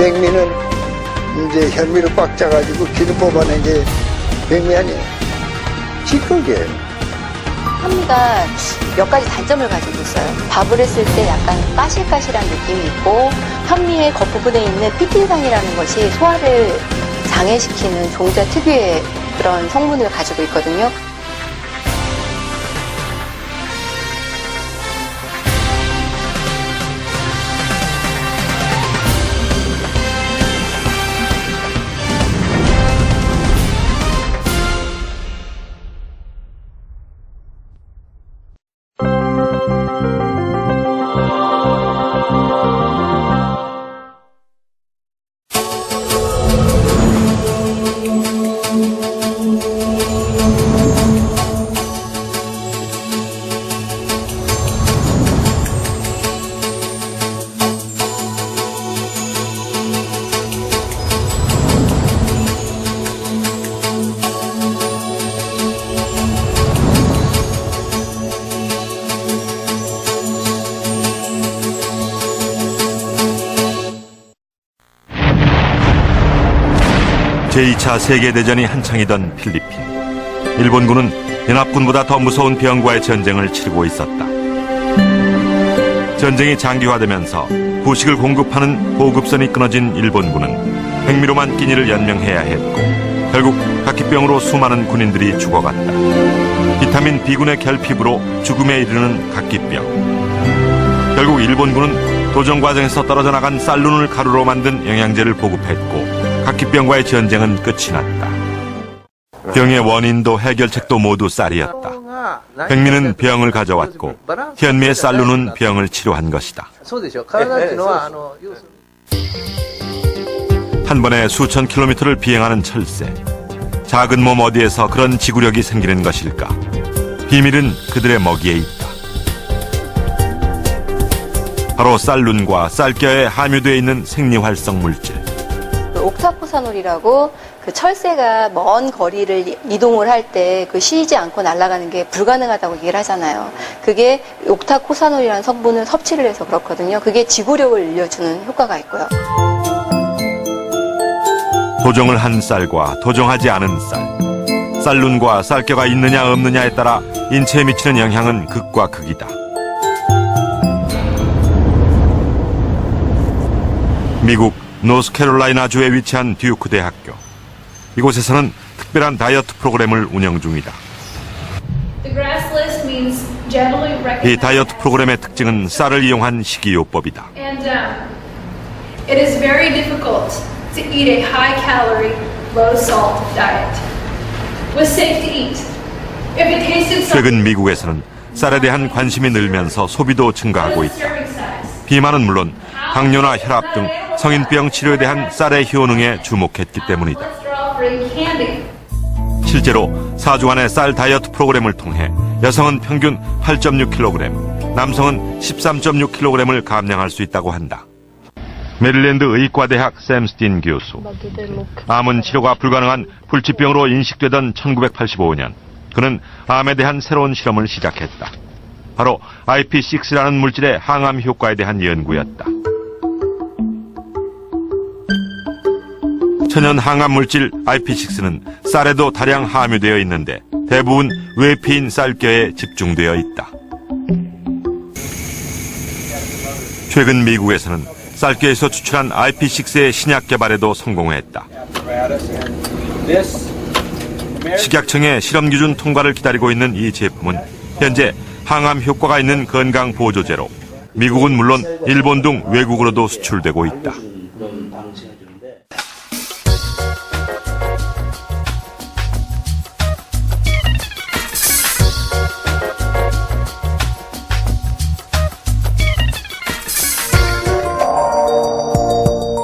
백미는 이제 현미로 꽉 짜가지고 기름 뽑아낸 게 백미 아니에요. 찌꺼기예요. 현미가 몇 가지 단점을 가지고 있어요. 밥을 했을 때 약간 까실까실한 느낌이 있고 현미의 겉부분에 있는 피틴산이라는 것이 소화를 장애시키는 종자 특유의 그런 성분을 가지고 있거든요. 제2차 세계대전이 한창이던 필리핀. 일본군은 연합군보다 더 무서운 병과의 전쟁을 치르고 있었다. 전쟁이 장기화되면서 후식을 공급하는 보급선이 끊어진 일본군은 백미로만 끼니를 연명해야 했고 결국 각기병으로 수많은 군인들이 죽어갔다. 비타민 B군의 결핍으로 죽음에 이르는 각기병. 결국 일본군은 도전 과정에서 떨어져 나간 쌀룬을 가루로 만든 영양제를 보급했고 각기병과의 전쟁은 끝이 났다. 병의 원인도 해결책도 모두 쌀이었다. 백미는 병을 가져왔고 현미의 쌀룬은 병을 치료한 것이다. 한 번에 수천 킬로미터를 비행하는 철새. 작은 몸 어디에서 그런 지구력이 생기는 것일까? 비밀은 그들의 먹이에 있다. 바로 쌀룬과 쌀겨에 함유되어 있는 생리활성 물질. 옥타코사놀이라고 그 철새가 먼 거리를 이동을 할 때 그 쉬지 않고 날아가는 게 불가능하다고 얘기를 하잖아요. 그게 옥타코사놀이라는 성분을 섭취를 해서 그렇거든요. 그게 지구력을 늘려주는 효과가 있고요. 도종을 한 쌀과 도종하지 않은 쌀. 쌀룬과 쌀겨가 있느냐 없느냐에 따라 인체에 미치는 영향은 극과 극이다. 미국 노스캐롤라이나주에 위치한 듀크 대학교. 이곳에서는 특별한 다이어트 프로그램을 운영 중이다. 이 다이어트 프로그램의 특징은 쌀을 이용한 식이요법이다. 최근 미국에서는 쌀에 대한 관심이 늘면서 소비도 증가하고 있다. 비만은 물론 당뇨나 혈압 등 성인병 치료에 대한 쌀의 효능에 주목했기 때문이다. 실제로 4주간의 쌀 다이어트 프로그램을 통해 여성은 평균 8.6kg, 남성은 13.6kg을 감량할 수 있다고 한다. 메릴랜드 의과대학 샘 스틴 교수. 암은 치료가 불가능한 불치병으로 인식되던 1985년, 그는 암에 대한 새로운 실험을 시작했다. 바로 IP6라는 물질의 항암 효과에 대한 연구였다. 천연 항암 물질 IP6는 쌀에도 다량 함유되어 있는데 대부분 외피인 쌀겨에 집중되어 있다. 최근 미국에서는 쌀겨에서 추출한 IP6의 신약 개발에도 성공했다. 식약청의 실험 기준 통과를 기다리고 있는 이 제품은 현재 항암 효과가 있는 건강 보조제로 미국은 물론 일본 등 외국으로도 수출되고 있다.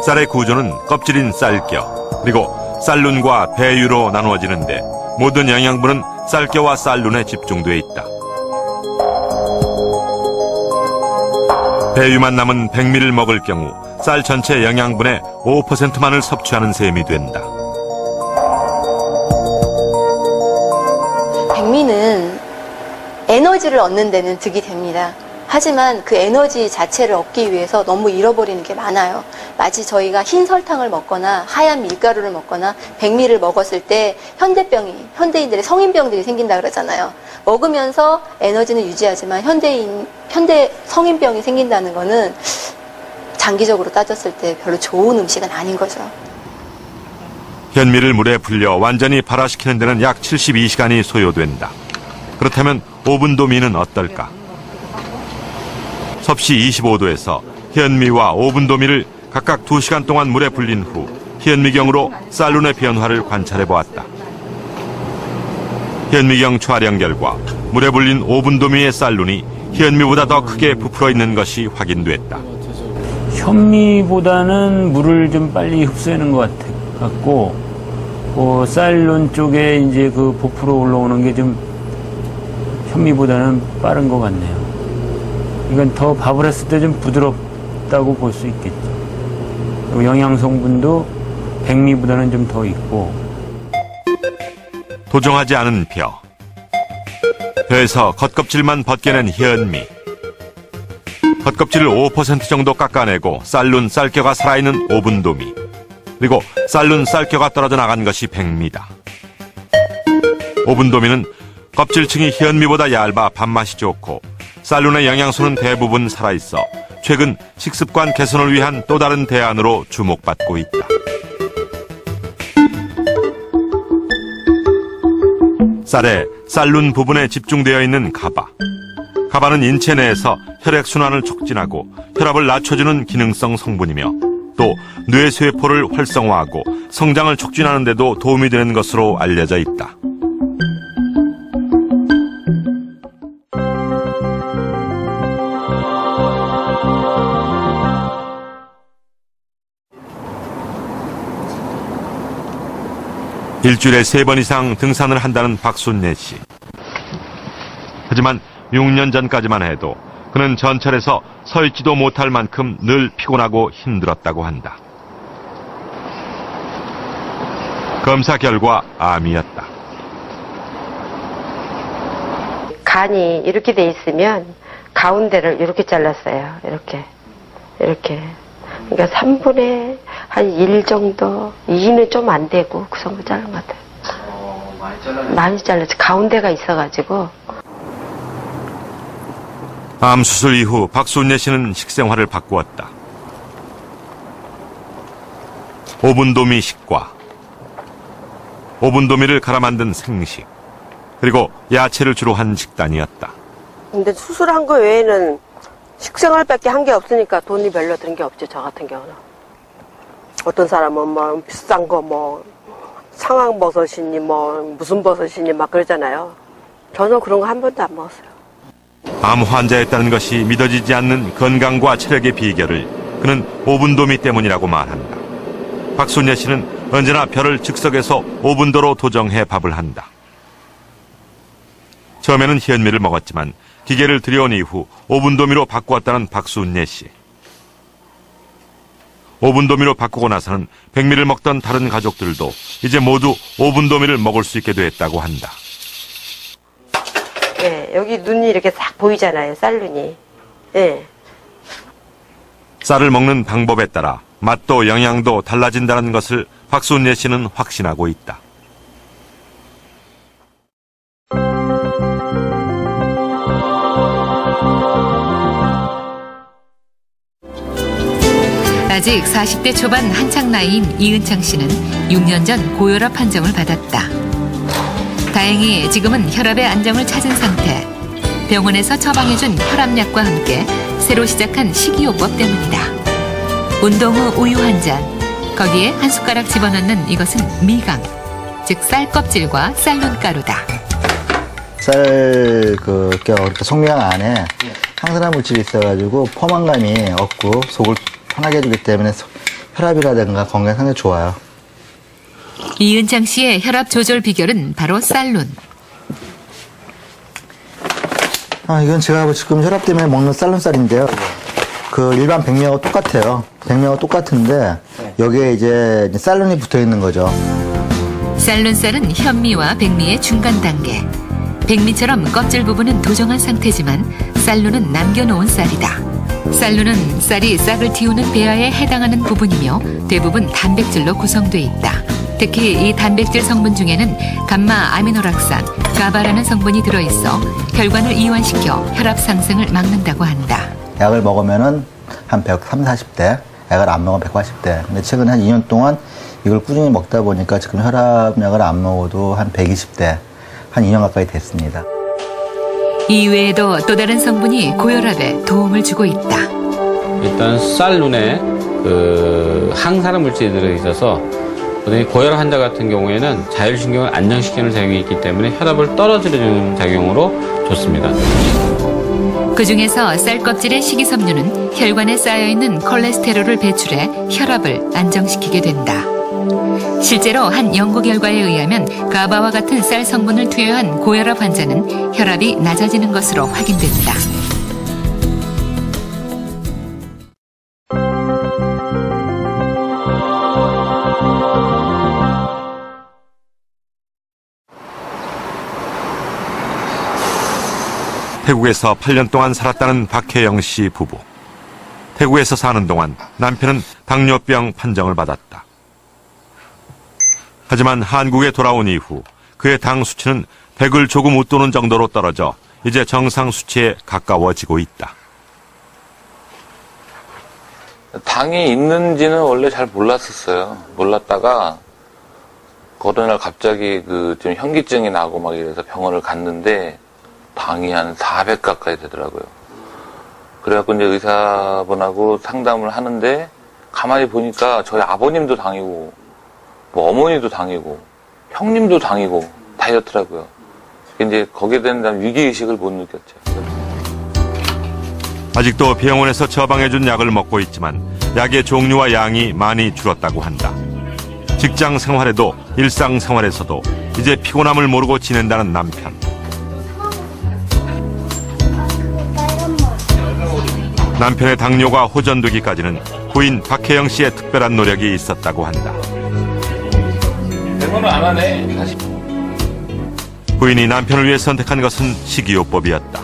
쌀의 구조는 껍질인 쌀겨, 그리고 쌀룬과 배유로 나누어지는데 모든 영양분은 쌀겨와 쌀룬에 집중되어 있다. 배유만 남은 백미를 먹을 경우 쌀 전체 영양분의 5%만을 섭취하는 셈이 된다. 백미는 에너지를 얻는 데는 득이 됩니다. 하지만 그 에너지 자체를 얻기 위해서 너무 잃어버리는 게 많아요. 마치 저희가 흰 설탕을 먹거나 하얀 밀가루를 먹거나 백미를 먹었을 때 현대인들의 성인병들이 생긴다 그러잖아요. 먹으면서 에너지는 유지하지만 현대 성인병이 생긴다는 거는 장기적으로 따졌을 때 별로 좋은 음식은 아닌 거죠. 현미를 물에 불려 완전히 발화시키는 데는 약 72시간이 소요된다. 그렇다면 오븐도미는 어떨까? 섭씨 25도에서 현미와 오븐도미를 각각 2시간 동안 물에 불린 후 현미경으로 쌀룬의 변화를 관찰해 보았다. 현미경 촬영 결과 물에 불린 오븐도미의 쌀룬이 현미보다 더 크게 부풀어 있는 것이 확인됐다. 현미보다는 물을 좀 빨리 흡수하는 것 같고, 쌀룬 쪽에 이제 그 부풀어 올라오는 게 좀 현미보다는 빠른 것 같네요. 이건 더 밥을 했을 때 좀 부드럽다고 볼 수 있겠죠. 그리고 영양 성분도 백미보다는 좀 더 있고. 도정하지 않은 벼. 벼에서 겉껍질만 벗겨낸 현미. 겉껍질을 5% 정도 깎아내고 쌀룬 쌀겨가 살아있는 오븐도미. 그리고 쌀룬 쌀겨가 떨어져 나간 것이 백미다. 오븐도미는 껍질층이 현미보다 얇아 밥맛이 좋고 쌀룬의 영양소는 대부분 살아있어 최근 식습관 개선을 위한 또 다른 대안으로 주목받고 있다. 쌀에 쌀룬 부분에 집중되어 있는 가바. 가바는 인체 내에서 혈액순환을 촉진하고 혈압을 낮춰주는 기능성 성분이며 또 뇌세포를 활성화하고 성장을 촉진하는 데도 도움이 되는 것으로 알려져 있다. 일주일에 3번 이상 등산을 한다는 박순례 씨. 하지만 6년 전까지만 해도 그는 전철에서 서 있지도 못할 만큼 늘 피곤하고 힘들었다고 한다. 검사 결과 암이었다. 간이 이렇게 돼 있으면 가운데를 이렇게 잘랐어요. 이렇게. 그러니까 3분의 한 1 정도, 2는 좀 안 되고 그 정도 자른 것 같아요. 많이 잘랐지. 가운데가 있어가지고. 암 수술 이후 박순례 씨는 식생활을 바꾸었다. 오븐도미 식과, 오븐도미를 갈아 만든 생식, 그리고 야채를 주로 한 식단이었다. 근데 수술한 거 외에는 식생활밖에 한 게 없으니까 돈이 별로 든 게 없죠. 저 같은 경우는. 어떤 사람은 뭐 비싼 거 뭐 상황버섯이니 뭐 무슨 버섯이니 막 그러잖아요. 저는 그런 거 한 번도 안 먹었어요. 암 환자였다는 것이 믿어지지 않는 건강과 체력의 비결을 그는 오븐도미 때문이라고 말한다. 박순례 씨는 언제나 벼를 즉석에서 오븐도로 도정해 밥을 한다. 처음에는 현미를 먹었지만 기계를 들여온 이후 오븐도미로 바꾸었다는 박순례 씨. 오븐도미로 바꾸고 나서는 백미를 먹던 다른 가족들도 이제 모두 오븐도미를 먹을 수 있게 됐다고 한다. 예, 여기 눈이 이렇게 싹 보이잖아요, 쌀눈이. 예. 쌀을 먹는 방법에 따라 맛도 영양도 달라진다는 것을 박순례 씨는 확신하고 있다. 아직 40대 초반 한창 나이인 이은창 씨는 6년 전 고혈압 판정을 받았다. 다행히 지금은 혈압의 안정을 찾은 상태. 병원에서 처방해준 혈압약과 함께 새로 시작한 식이요법 때문이다. 운동 후 우유 한 잔, 거기에 한 숟가락 집어넣는 이것은 미강, 즉 쌀 껍질과 쌀눈 가루다. 속미강 안에 항산화 물질이 있어가지고 포만감이 없고 속을 편하게 해주기 때문에 혈압이라든가 건강에 상당히 좋아요. 이은창 씨의 혈압 조절 비결은 바로 쌀눈. 이건 제가 지금 혈압 때문에 먹는 쌀눈쌀인데요. 그 일반 백미하고 똑같아요. 백미하고 똑같은데 여기에 이제 쌀눈이 붙어 있는 거죠. 쌀눈쌀은 현미와 백미의 중간 단계. 백미처럼 껍질 부분은 도정한 상태지만 쌀눈은 남겨놓은 쌀이다. 쌀루는 쌀이 싹을 틔우는 배아에 해당하는 부분이며 대부분 단백질로 구성돼 있다. 특히 이 단백질 성분 중에는 감마 아미노락산, 가바라는 성분이 들어있어 혈관을 이완시켜 혈압 상승을 막는다고 한다. 약을 먹으면은 한 130, 40대, 약을 안 먹으면 180대. 근데 최근 한 2년 동안 이걸 꾸준히 먹다 보니까 지금 혈압약을 안 먹어도 한 120대, 한 2년 가까이 됐습니다. 이외에도 또 다른 성분이 고혈압에 도움을 주고 있다. 일단 쌀룬에 항산화 물질이 들어있어서 고혈압 환자 같은 경우에는 자율신경을 안정시키는 작용이 있기 때문에 혈압을 떨어뜨려주는 작용으로 좋습니다. 그중에서 쌀 껍질의 식이섬유는 혈관에 쌓여있는 콜레스테롤을 배출해 혈압을 안정시키게 된다. 실제로 한 연구 결과에 의하면 가바와 같은 쌀 성분을 투여한 고혈압 환자는 혈압이 낮아지는 것으로 확인된다. 태국에서 8년 동안 살았다는 박혜영 씨 부부. 태국에서 사는 동안 남편은 당뇨병 판정을 받았다. 하지만 한국에 돌아온 이후 그의 당 수치는 100을 조금 웃도는 정도로 떨어져 이제 정상 수치에 가까워지고 있다. 당이 있는지는 원래 잘 몰랐었어요. 몰랐다가 어느 날 갑자기 좀 현기증이 나고 막 이래서 병원을 갔는데 당이 한 400 가까이 되더라고요. 그래갖고 이제 의사분하고 상담을 하는데 가만히 보니까 저희 아버님도 당이고 뭐 어머니도 당이고 형님도 당이고 다 이렇더라고요. 이제 거기에 대한 위기의식을 못 느꼈죠. 아직도 병원에서 처방해준 약을 먹고 있지만 약의 종류와 양이 많이 줄었다고 한다. 직장 생활에도 일상 생활에서도 이제 피곤함을 모르고 지낸다는 남편. 남편의 당뇨가 호전되기까지는 부인 박혜영 씨의 특별한 노력이 있었다고 한다. 대본을 안 하네. 부인이 남편을 위해 선택한 것은 식이요법이었다.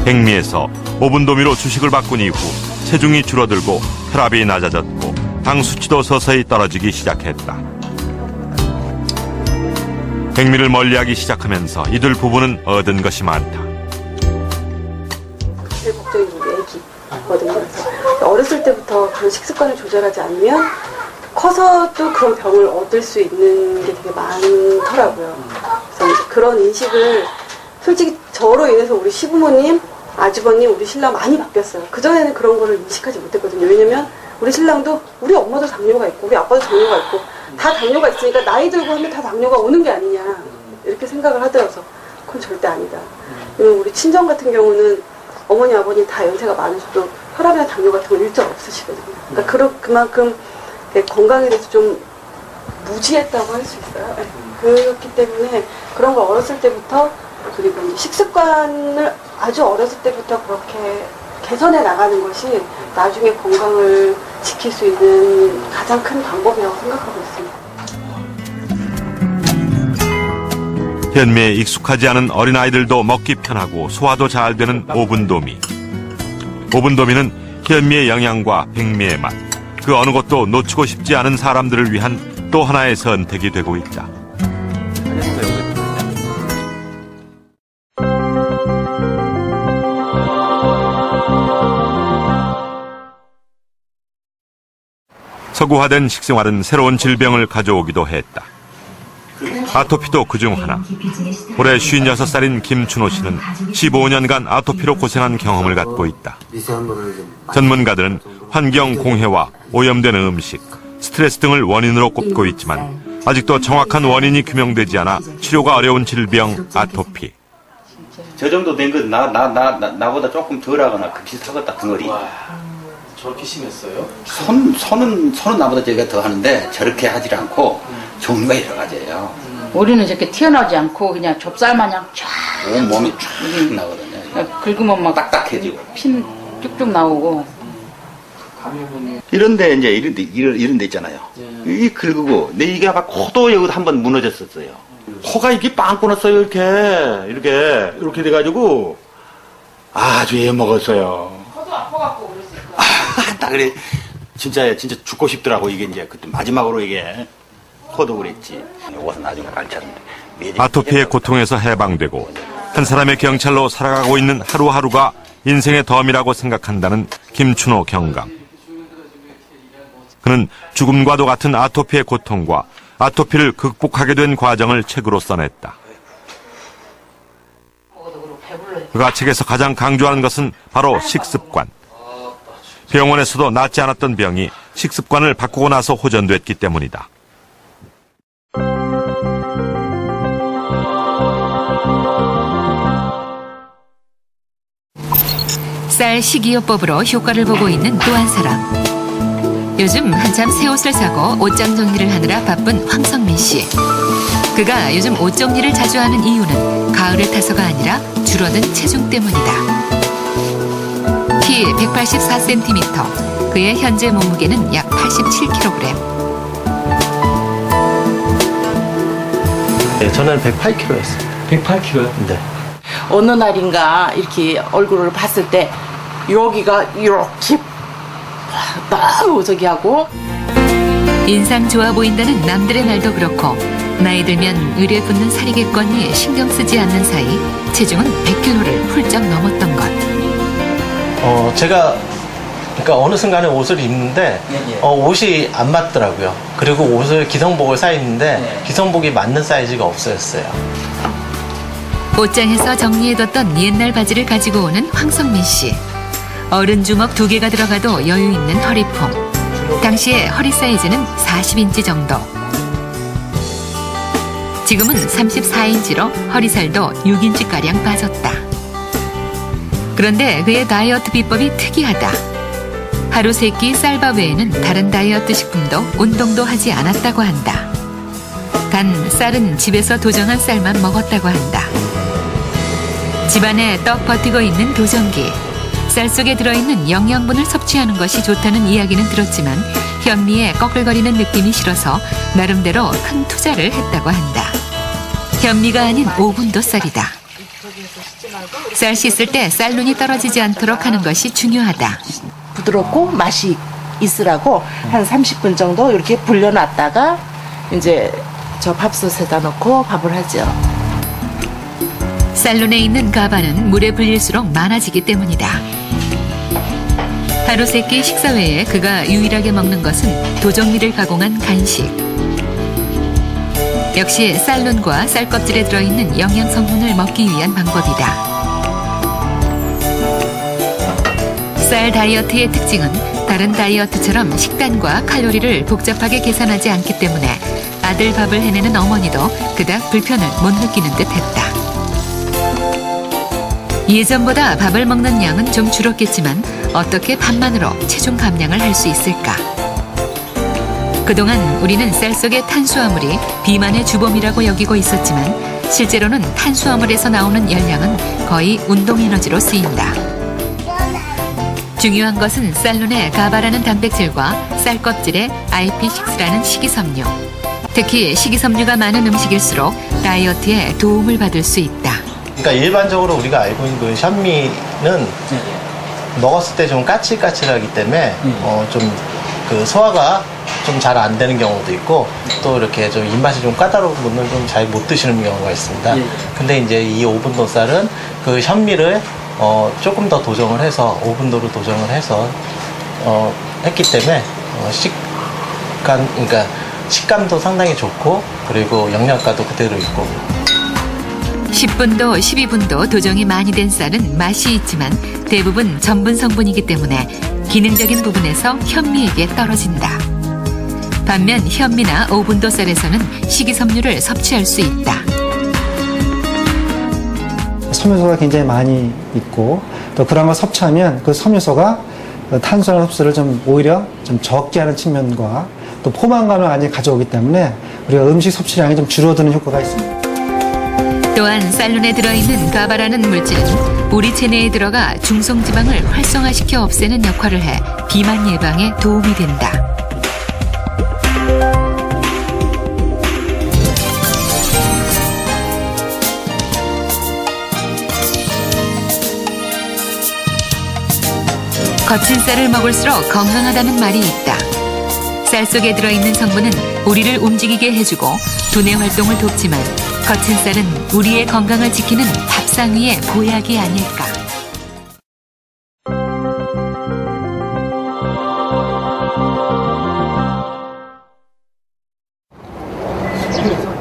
백미에서 오븐도미로 주식을 바꾼 이후 체중이 줄어들고 혈압이 낮아졌고 당 수치도 서서히 떨어지기 시작했다. 백미를 멀리하기 시작하면서 이들 부부는 얻은 것이 많다. 제일 걱정이 우리 애기거든요. 어렸을 때부터 그런 식습관을 조절하지 않으면 커서도 그런 병을 얻을 수 있는 게 되게 많더라고요. 그래서 이제 그런 인식을 솔직히 저로 인해서 우리 시부모님, 아주버님, 우리 신랑 많이 바뀌었어요. 그전에는 그런 거를 인식하지 못했거든요. 왜냐면 우리 신랑도 우리 엄마도 당뇨가 있고 우리 아빠도 당뇨가 있고 다 당뇨가 있으니까 나이 들고 하면 다 당뇨가 오는 게 아니냐 이렇게 생각을 하더라고요. 그건 절대 아니다. 왜냐면 우리 친정 같은 경우는 어머니, 아버님 다 연세가 많으셔도 혈압이나 당뇨 같은 건 일절 없으시거든요. 그러니까 그만큼 건강에 대해서 좀 무지했다고 할 수 있어요. 그렇기 때문에 그런 걸 어렸을 때부터 그리고 이제 식습관을 아주 어렸을 때부터 그렇게 개선해 나가는 것이 나중에 건강을 지킬 수 있는 가장 큰 방법이라고 생각하고 있습니다. 현미에 익숙하지 않은 어린아이들도 먹기 편하고 소화도 잘 되는 오븐도미. 오븐도미는 현미의 영양과 백미의 맛, 그 어느 것도 놓치고 싶지 않은 사람들을 위한 또 하나의 선택이 되고 있다. 서구화된 식생활은 새로운 질병을 가져오기도 했다. 아토피도 그중 하나. 올해 56살인 김춘호 씨는 15년간 아토피로 고생한 경험을 갖고 있다. 전문가들은 환경 공해와 오염된 음식, 스트레스 등을 원인으로 꼽고 있지만 아직도 정확한 원인이 규명되지 않아 치료가 어려운 질병 아토피. 저 정도 된 건 나보다 조금 덜하거나 비슷하겠다 덩어리. 저렇게 심했어요? 손은 나보다 저희가 더 하는데 저렇게 하지 않고 종류가 여러 가지예요. 우리는 저렇게 튀어나오지 않고 그냥 좁쌀 마냥 쫙 온 몸이 쫙 나거든요. 긁으면 막 딱딱해지고 핀 쭉쭉 나오고. 이런데 이제 이런 데 있잖아요. 이 긁고 근데 이게 아까 코도 여기 한번 무너졌었어요. 코가 이렇게 빵꾸 났어요. 이렇게 돼가지고 아주 애 먹었어요. 허도 아파갖고 그랬어요. 나 그래 진짜 죽고 싶더라고. 이게 이제 그때 마지막으로 이게 코도 그랬지. 이것은 나중에 알찼는데. 아토피의 고통에서 해방되고 한 사람의 경찰로 살아가고 있는 하루하루가 인생의 덤이라고 생각한다는 김춘호 경감. 그는 죽음과도 같은 아토피의 고통과 아토피를 극복하게 된 과정을 책으로 써냈다. 그가 책에서 가장 강조하는 것은 바로 식습관. 병원에서도 낫지 않았던 병이 식습관을 바꾸고 나서 호전됐기 때문이다. 쌀 식이요법으로 효과를 보고 있는 또 한 사람. 요즘 한참 새 옷을 사고 옷장 정리를 하느라 바쁜 황성민 씨. 그가 요즘 옷 정리를 자주 하는 이유는 가을을 타서가 아니라 줄어든 체중 때문이다. 키 184cm, 그의 현재 몸무게는 약 87kg. 네, 저는 108kg였어요. 108kg요? 네. 어느 날인가 이렇게 얼굴을 봤을 때 여기가 이렇게 너무 저기 하고 인상 좋아 보인다는 남들의 말도 그렇고 나이 들면 의뢰 붙는 살이겠거니 신경 쓰지 않는 사이 체중은 100kg를 훌쩍 넘었던 것. 제가 그러니까 어느 순간에 옷을 입는데 옷이 안 맞더라고요. 그리고 옷을 기성복을 사입는데 기성복이 맞는 사이즈가 없어졌어요. 옷장에서 정리해뒀던 옛날 바지를 가지고 오는 황성민 씨. 어른 주먹 2개가 들어가도 여유 있는 허리폼. 당시의 허리 사이즈는 40인치 정도. 지금은 34인치로 허리살도 6인치가량 빠졌다. 그런데 그의 다이어트 비법이 특이하다. 하루 3끼 쌀밥 외에는 다른 다이어트 식품도 운동도 하지 않았다고 한다. 단 쌀은 집에서 도정한 쌀만 먹었다고 한다. 집안에 떡 버티고 있는 도정기. 쌀 속에 들어있는 영양분을 섭취하는 것이 좋다는 이야기는 들었지만 현미의 꺼끌거리는 느낌이 싫어서 나름대로 큰 투자를 했다고 한다. 현미가 아닌 오분도 쌀이다. 쌀 씻을 때 쌀눈이 떨어지지 않도록 하는 것이 중요하다. 부드럽고 맛이 있으라고 한 30분 정도 이렇게 불려놨다가 이제 저 밥솥에다 넣고 밥을 하죠. 쌀눈에 있는 가바는 물에 불릴수록 많아지기 때문이다. 하루 3끼 식사 외에 그가 유일하게 먹는 것은 도정미를 가공한 간식. 역시 쌀눈과 쌀껍질에 들어있는 영양성분을 먹기 위한 방법이다. 쌀 다이어트의 특징은 다른 다이어트처럼 식단과 칼로리를 복잡하게 계산하지 않기 때문에 아들 밥을 해내는 어머니도 그닥 불편을 못 느끼는 듯했다. 예전보다 밥을 먹는 양은 좀 줄었겠지만 어떻게 밥만으로 체중 감량을 할 수 있을까? 그동안 우리는 쌀 속의 탄수화물이 비만의 주범이라고 여기고 있었지만 실제로는 탄수화물에서 나오는 열량은 거의 운동 에너지로 쓰인다. 중요한 것은 쌀눈의 가바라는 단백질과 쌀 껍질의 IP6라는 식이섬유. 특히 식이섬유가 많은 음식일수록 다이어트에 도움을 받을 수 있다. 그러니까 일반적으로 우리가 알고 있는 그 현미는 먹었을 때 좀 까칠까칠하기 때문에 좀 그 소화가 좀 잘 안 되는 경우도 있고 또 이렇게 좀 입맛이 좀 까다로운 분은 좀 잘 못 드시는 경우가 있습니다. 근데 이제 이 오븐도 쌀은 그 현미를 조금 더 도정을 해서 오븐도로 도정을 해서 했기 때문에 그러니까 식감도 상당히 좋고 그리고 영양가도 그대로 있고. 10분도 12분도 도정이 많이 된 쌀은 맛이 있지만 대부분 전분 성분이기 때문에 기능적인 부분에서 현미에게 떨어진다. 반면 현미나 오분도 쌀에서는 식이섬유를 섭취할 수 있다. 섬유소가 굉장히 많이 있고 또 그런 걸 섭취하면 그 섬유소가 탄수화물 흡수를 좀 오히려 좀 적게 하는 측면과 또 포만감을 많이 가져오기 때문에 우리가 음식 섭취량이 좀 줄어드는 효과가 있습니다. 또한 쌀눈에 들어있는 가바라는 물질은 우리 체내에 들어가 중성지방을 활성화시켜 없애는 역할을 해 비만 예방에 도움이 된다. 거친 쌀을 먹을수록 건강하다는 말이 있다. 쌀 속에 들어있는 성분은 우리를 움직이게 해주고 두뇌 활동을 돕지만 거친 쌀은 우리의 건강을 지키는 밥상 위의 보약이 아닐까.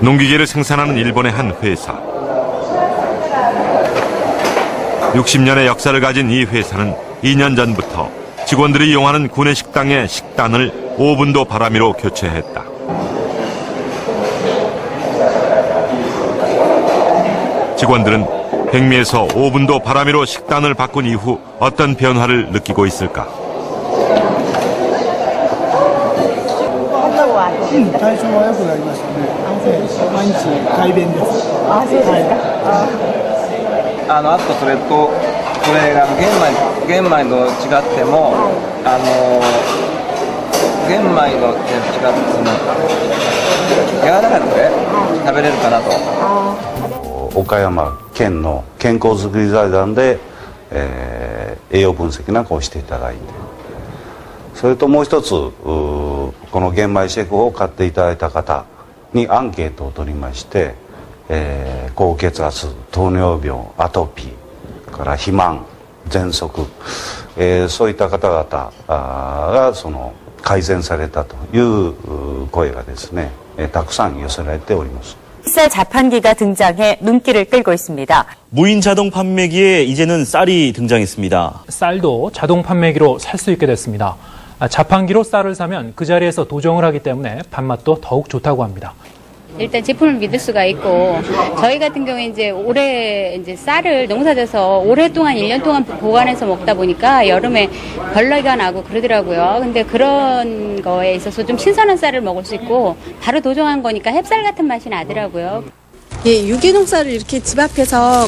농기계를 생산하는 일본의 한 회사. 60년의 역사를 가진 이 회사는 2년 전부터 직원들이 이용하는 구내 식당의 식단을 오븐도 바람이로 교체했다. 직원들은 백미에서 오븐도 바람이로 식단을 바꾼 이후 어떤 변화를 느끼고 있을까? 体調は良くなりましたね。毎日改便です。あ、そうですか。あとそれとこれ玄米の違っても玄米の違ってその柔らかくね食べれるかなと。岡山県の健康づくり財団で、栄養分析なんかをしていただいて、それともう一つこの玄米シェフを買っていただいた方にアンケートを取りまして、高血圧、糖尿病、アトピーから肥満、喘息、そういった方々がその改善されたという声がですね、たくさん寄せられております。 쌀 자판기가 등장해 눈길을 끌고 있습니다. 무인 자동 판매기에 이제는 쌀이 등장했습니다. 쌀도 자동 판매기로 살 수 있게 됐습니다. 자판기로 쌀을 사면 그 자리에서 도정을 하기 때문에 밥맛도 더욱 좋다고 합니다. 일단 제품을 믿을 수가 있고 저희 같은 경우에 이제 올해 이제 쌀을 농사져서 오랫동안 1년 동안 보관해서 먹다 보니까 여름에 벌레가 나고 그러더라고요. 근데 그런 거에 있어서 좀 신선한 쌀을 먹을 수 있고 바로 도정한 거니까 햅쌀 같은 맛이 나더라고요. 예, 유기농 쌀을 이렇게 집 앞에서